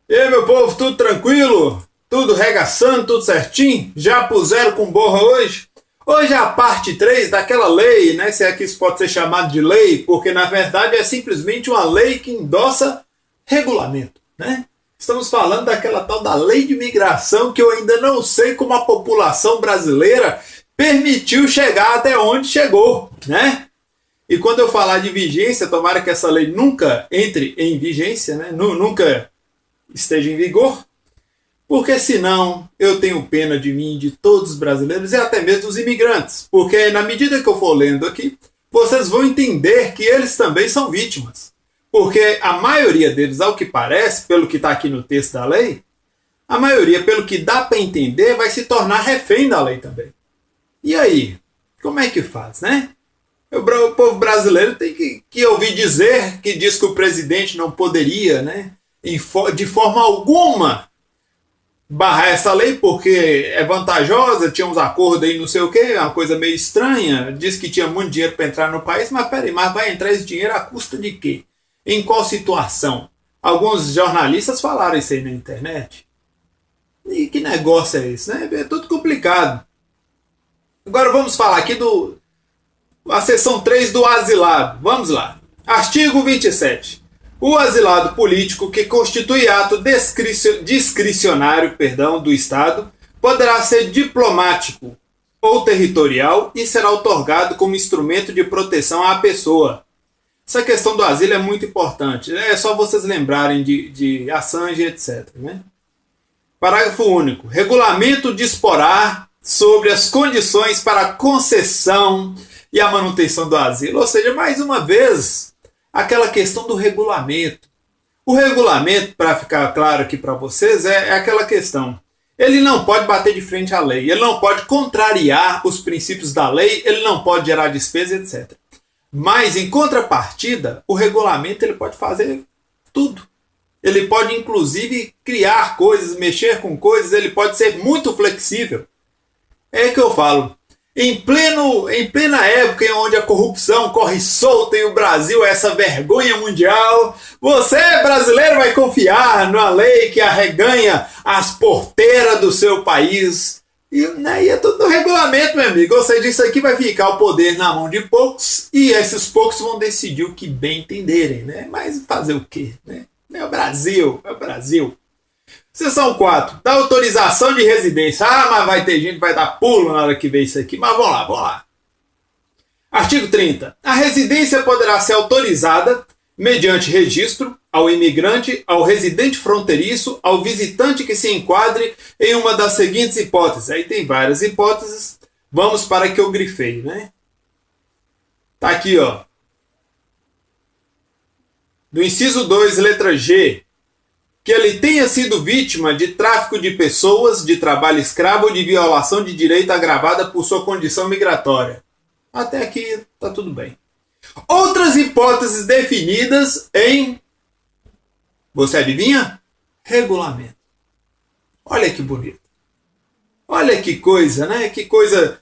E aí, meu povo, tudo tranquilo? Tudo regaçando, tudo certinho? Já puseram com borra hoje? Hoje é a parte 3 daquela lei, né? Se é que isso pode ser chamado de lei, porque na verdade é simplesmente uma lei que endossa regulamento, né? Estamos falando daquela tal da lei de migração que eu ainda não sei como a população brasileira permitiu chegar até onde chegou, né? E quando eu falar de vigência, tomara que essa lei nunca entre em vigência, né? Nunca esteja em vigor, porque senão eu tenho pena de mim, de todos os brasileiros e até mesmo dos imigrantes, porque na medida que eu for lendo aqui, vocês vão entender que eles também são vítimas, porque a maioria deles, ao que parece, pelo que está aqui no texto da lei, a maioria, pelo que dá para entender, vai se tornar refém da lei também. E aí, como é que faz, né? O povo brasileiro tem que ouvir dizer que diz que o presidente não poderia, né, de forma alguma barrar essa lei porque é vantajosa, tinha uns acordos aí, não sei o que, uma coisa meio estranha, diz que tinha muito dinheiro para entrar no país, mas peraí, mas vai entrar esse dinheiro à custa de quê? Em qual situação? Alguns jornalistas falaram isso aí na internet. E que negócio é esse, né? É tudo complicado. Agora vamos falar aqui a seção 3 do asilado. Vamos lá. Artigo 27. O asilado político que constitui ato discricionário do Estado poderá ser diplomático ou territorial e será outorgado como instrumento de proteção à pessoa. Essa questão do asilo é muito importante. É só vocês lembrarem de Assange, etc. Né? Parágrafo único. Regulamento disporá sobre as condições para a concessão e a manutenção do asilo. Ou seja, mais uma vez, aquela questão do regulamento. O regulamento, para ficar claro aqui para vocês, é aquela questão. Ele não pode bater de frente à lei, ele não pode contrariar os princípios da lei, ele não pode gerar despesa, etc. Mas, em contrapartida, o regulamento ele pode fazer tudo. Ele pode, inclusive, criar coisas, mexer com coisas, ele pode ser muito flexível. É aí que eu falo. Em plena época em onde a corrupção corre solta e o Brasil é essa vergonha mundial, você, brasileiro, vai confiar numa lei que arreganha as porteiras do seu país. E é tudo no regulamento, meu amigo. Ou seja, isso aqui vai ficar o poder na mão de poucos e esses poucos vão decidir o que bem entenderem, né? Mas fazer o quê, né? É o Brasil, é o Brasil. Seção 4. Da autorização de residência. Ah, mas vai ter gente que vai dar pulo na hora que vê isso aqui. Mas vamos lá. Artigo 30. A residência poderá ser autorizada mediante registro ao imigrante, ao residente fronteiriço, ao visitante que se enquadre em uma das seguintes hipóteses. Aí tem várias hipóteses. Vamos para a que eu grifei, né? Tá aqui, ó. Do inciso 2, letra G. Que ele tenha sido vítima de tráfico de pessoas, de trabalho escravo ou de violação de direito agravada por sua condição migratória. Até aqui está tudo bem. Outras hipóteses definidas em... Você adivinha? Regulamento. Olha que bonito. Olha que coisa, né? Que coisa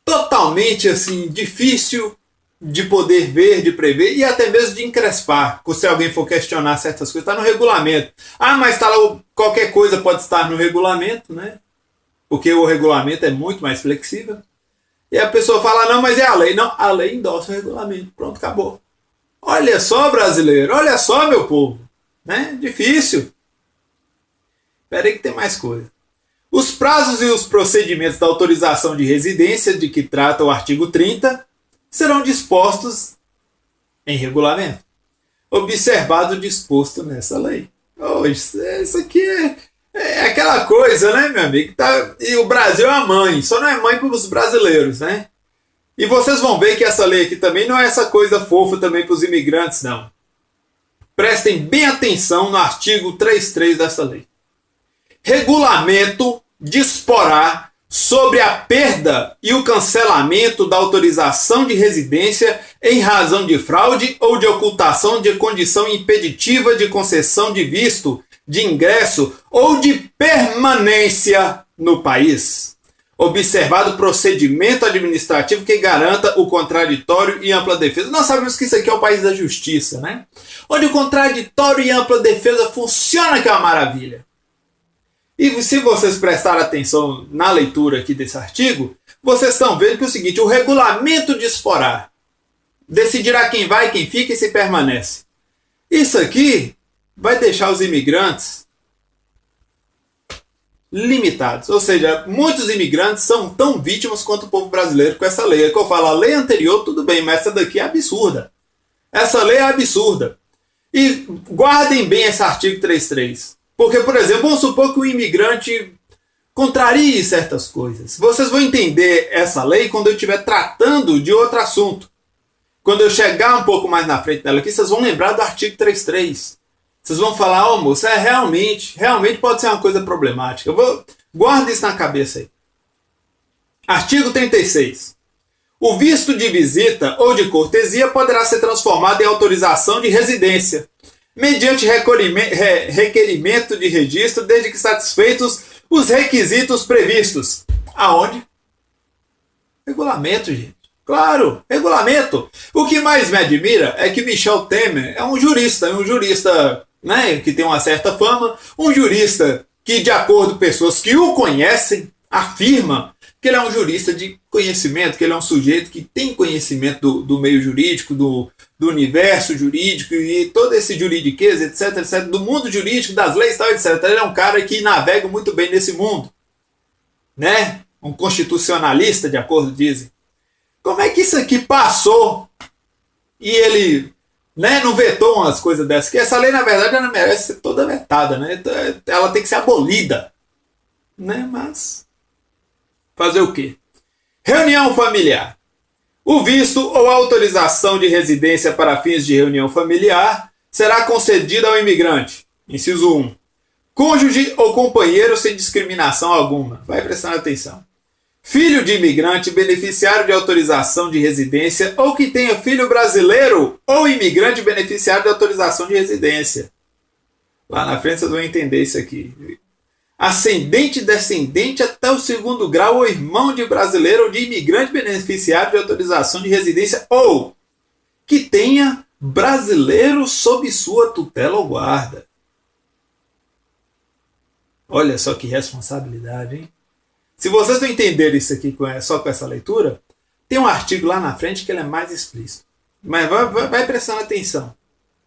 totalmente assim difícil de poder ver, de prever e até mesmo de encrespar, se alguém for questionar certas coisas, está no regulamento. Ah, mas tá lá, qualquer coisa pode estar no regulamento, né? Porque o regulamento é muito mais flexível. E a pessoa fala, não, mas é a lei. Não, a lei endossa o regulamento. Pronto, acabou. Olha só, brasileiro, olha só, meu povo. Né? Difícil. Espera aí que tem mais coisa. Os prazos e os procedimentos da autorização de residência de que trata o artigo 30 serão dispostos em regulamento, observado o disposto nessa lei. Isso aqui é aquela coisa, né, meu amigo? E o Brasil é a mãe, só não é mãe para os brasileiros, né? E vocês vão ver que essa lei aqui também não é essa coisa fofa também para os imigrantes, não. Prestem bem atenção no artigo 33 dessa lei. Regulamento disporá sobre a perda e o cancelamento da autorização de residência em razão de fraude ou de ocultação de condição impeditiva de concessão de visto, de ingresso ou de permanência no país. observado procedimento administrativo que garanta o contraditório e ampla defesa. Nós sabemos que isso aqui é o país da justiça, né? Onde o contraditório e ampla defesa funciona, que é uma maravilha. E se vocês prestarem atenção na leitura aqui desse artigo, vocês estão vendo que é o seguinte: o regulamento disporá, decidirá quem vai, quem fica e se permanece. Isso aqui vai deixar os imigrantes limitados. Ou seja, muitos imigrantes são tão vítimas quanto o povo brasileiro com essa lei. É que eu falo, a lei anterior tudo bem, mas essa daqui é absurda. Essa lei é absurda. E guardem bem esse artigo 3.3. Porque, por exemplo, vamos supor que o imigrante contrarie certas coisas. Vocês vão entender essa lei quando eu estiver tratando de outro assunto. Quando eu chegar um pouco mais na frente dela aqui, vocês vão lembrar do artigo 3.3. Vocês vão falar, moço, realmente pode ser uma coisa problemática. Guarda isso na cabeça aí. Artigo 36. O visto de visita ou de cortesia poderá ser transformado em autorização de residência, mediante requerimento de registro, desde que satisfeitos os requisitos previstos. Aonde? Regulamento, gente. Claro, regulamento. O que mais me admira é que Michel Temer é um jurista, né, que tem uma certa fama, um jurista que, de acordo com pessoas que o conhecem, afirma que ele é um jurista de conhecimento, que ele é um sujeito que tem conhecimento do meio jurídico, do universo jurídico e todo esse juridiquês, etc, do mundo jurídico, das leis, tal, etc. Ele é um cara que navega muito bem nesse mundo, né? Um constitucionalista, de acordo dizem. Como é que isso aqui passou e ele, né, não vetou umas coisas dessas? Que essa lei, na verdade, ela merece ser toda vetada, né? Ela tem que ser abolida, né? Mas fazer o quê? Reunião familiar. O visto ou autorização de residência para fins de reunião familiar será concedida ao imigrante. Inciso 1. Cônjuge ou companheiro sem discriminação alguma. Vai prestando atenção. Filho de imigrante, beneficiário de autorização de residência ou que tenha filho brasileiro ou imigrante beneficiário de autorização de residência. Lá na frente vocês vão entender isso aqui. Ascendente e descendente até o 2º grau ou irmão de brasileiro ou de imigrante beneficiário de autorização de residência ou que tenha brasileiro sob sua tutela ou guarda. Olha só que responsabilidade, hein? Se vocês não entenderem isso aqui só com essa leitura, tem um artigo lá na frente que ele é mais explícito. Mas vai prestando atenção.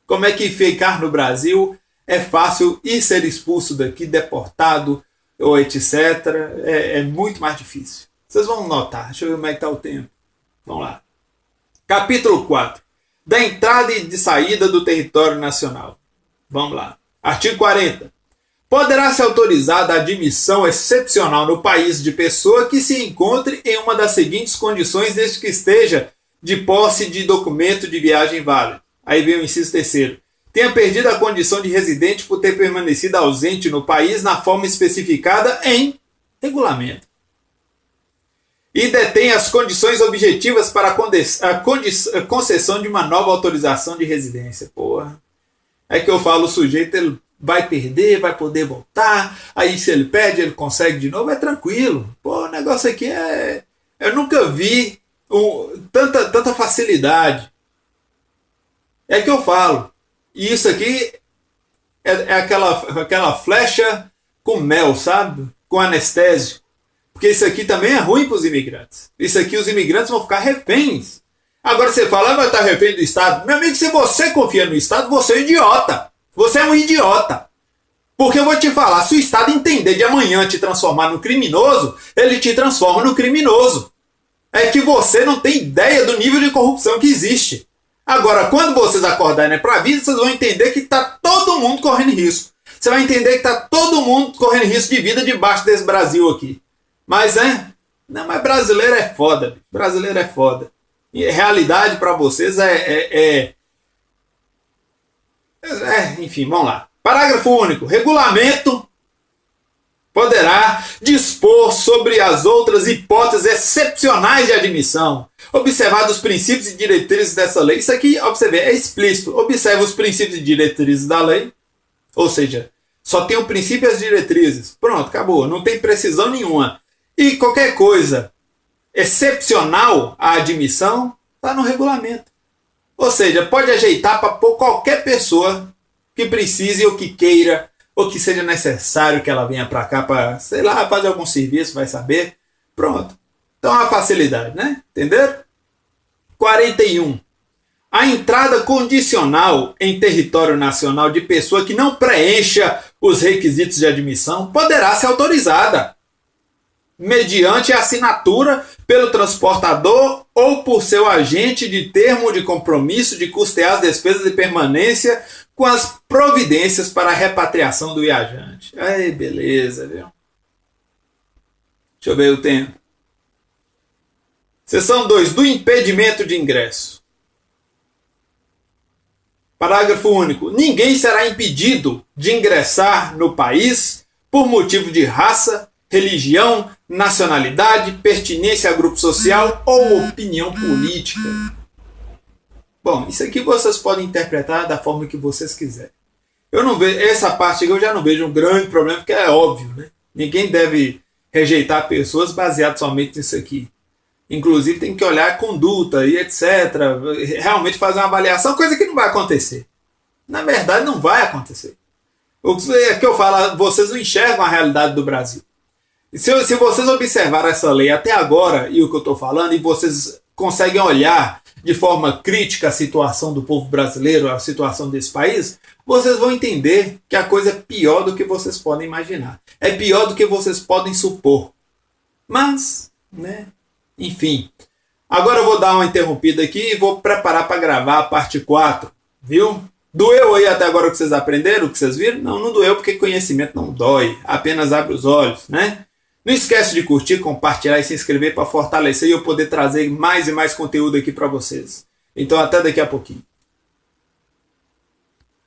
Como é que ficar no Brasil é fácil e ser expulso daqui, deportado, ou etc. É muito mais difícil. Vocês vão notar. Deixa eu ver como é que está o tempo. Vamos lá. Capítulo 4. Da entrada e de saída do território nacional. Vamos lá. Artigo 40. Poderá ser autorizada a admissão excepcional no país de pessoa que se encontre em uma das seguintes condições, desde que esteja de posse de documento de viagem válido. Aí vem o inciso 3º. Tenha perdido a condição de residente por ter permanecido ausente no país na forma especificada em regulamento. E detém as condições objetivas para a concessão de uma nova autorização de residência. Porra. É que eu falo, o sujeito ele vai perder, vai poder voltar, aí se ele perde, ele consegue de novo, é tranquilo. Pô, o negócio aqui é... Eu nunca vi tanta facilidade. É que eu falo. E isso aqui é aquela flecha com mel, sabe? Com anestésico. Porque isso aqui também é ruim para os imigrantes. Isso aqui os imigrantes vão ficar reféns. Agora você fala, vai estar refém do Estado. Meu amigo, se você confia no Estado, você é um idiota. Você é um idiota. Porque eu vou te falar, se o Estado entender de amanhã te transformar no criminoso, ele te transforma no criminoso. É que você não tem ideia do nível de corrupção que existe. Agora, quando vocês acordarem para a vida, vocês vão entender que está todo mundo correndo risco. Você vai entender que está todo mundo correndo risco de vida debaixo desse Brasil aqui. Mas mas brasileiro é foda. Brasileiro é foda. E realidade para vocês enfim, vamos lá. Parágrafo único. Regulamento poderá dispor sobre as outras hipóteses excepcionais de admissão, observados os princípios e diretrizes dessa lei. Isso aqui, observe, é explícito. Observa os princípios e diretrizes da lei, ou seja, só tem o princípio e as diretrizes. Pronto, acabou. Não tem precisão nenhuma. E qualquer coisa excepcional à admissão está no regulamento. Ou seja, pode ajeitar para pôr qualquer pessoa que precise ou que queira ou que seja necessário que ela venha para cá para, sei lá, fazer algum serviço, vai saber. Pronto. Então é uma facilidade, né? Entenderam? 41. A entrada condicional em território nacional de pessoa que não preencha os requisitos de admissão poderá ser autorizada mediante assinatura pelo transportador ou por seu agente de termo de compromisso de custear as despesas de permanência com as providências para a repatriação do viajante. Aí, beleza, viu? Deixa eu ver o tempo. Seção 2. Do impedimento de ingresso. Parágrafo único. Ninguém será impedido de ingressar no país por motivo de raça, religião, nacionalidade, pertinência a grupo social ou opinião política. Bom, isso aqui vocês podem interpretar da forma que vocês quiserem. Eu não vejo essa parte aqui, eu já não vejo um grande problema, porque é óbvio, né? Ninguém deve rejeitar pessoas baseado somente nisso aqui. Inclusive tem que olhar a conduta e etc. Realmente fazer uma avaliação, coisa que não vai acontecer. Na verdade, não vai acontecer. O que eu falo, vocês não enxergam a realidade do Brasil. Se vocês observarem essa lei até agora e o que eu estou falando, e vocês conseguem olhar de forma crítica a situação do povo brasileiro, a situação desse país, vocês vão entender que a coisa é pior do que vocês podem imaginar. É pior do que vocês podem supor. Mas, né? Enfim. Agora eu vou dar uma interrompida aqui e vou preparar para gravar a parte 4. Viu? Doeu aí até agora o que vocês aprenderam, o que vocês viram? Não, não doeu porque conhecimento não dói. Apenas abre os olhos, né? Não esquece de curtir, compartilhar e se inscrever para fortalecer e eu poder trazer mais e mais conteúdo aqui para vocês. Então até daqui a pouquinho.